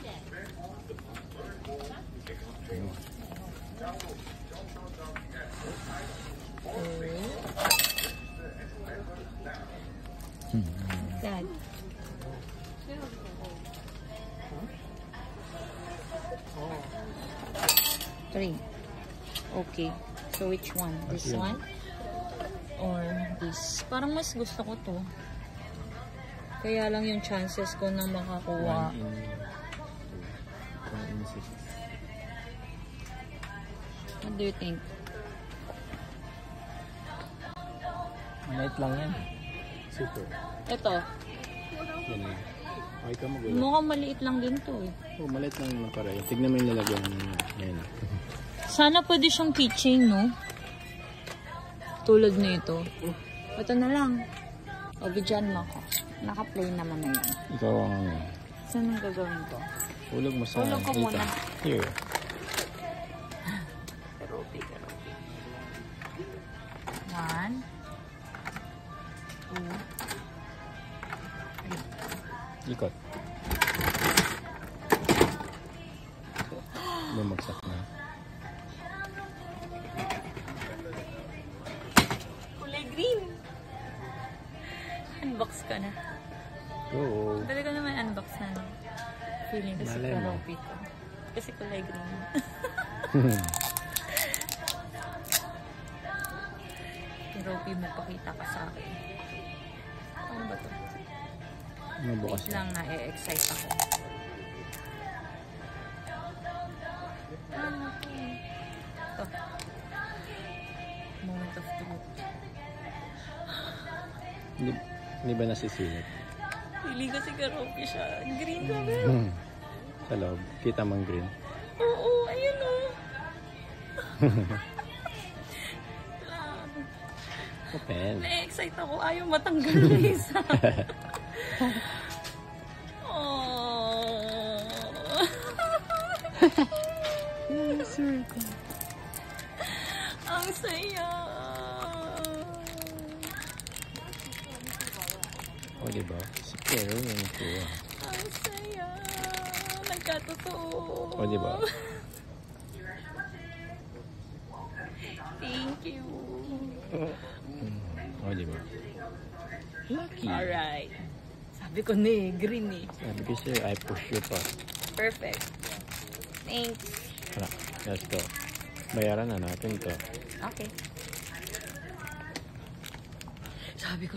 natin. Dad. 3. Okay. So which one? This one? Or this? Parang mas gusto ko to. Kaya lang yung chances ko na makakuha. 1 in 6. What do you think? Maliit lang yan. Super. Ito. Yan na. Okay ka magulat. Mukhang maliit lang din to eh. Oh, maliit lang naman pareho. Tignan mo yung lalagyan niya. Yan. Sana pwede siyang keychain, no? Tulad nito. Ito na lang. O, bigyan mo ako. Naka-play naman na yan. Ikaw ang Saan ang gagawin ko? hulog mo sa Hulog ko dito. muna. Here. Karopi. 1, 2, Ikot. Bumagsak na. kulay green. Unbox ka na. Go. Dali ko naman unbox na. Feeling kasi Malay mo. karopi ko. Kasi kulay green. Karopi mo pakita ka sa akin. Ano ba to? Mabukas Wait lang, na-excite ako. Ano to? Ito. Moment of truth. Hindi ba nasisilip? Pili ko si Karopi siya. Green ka ba? Sa loob. Kita mong green. Oo, ayun o. Open. Na-excite ako. Ayaw matanggal na isa. Ang saya. O, diba? Si Pero yung kuha. Ang saya. Nagkatotoo. O, diba? Thank you. O, diba? Lucky. Alright. Sabi ko na eh. Green eh. Sabi ko sa'yo, I push you pa. Perfect. Thanks. Tara, let's go. Bayaran na natin to. Okay. Sabi ko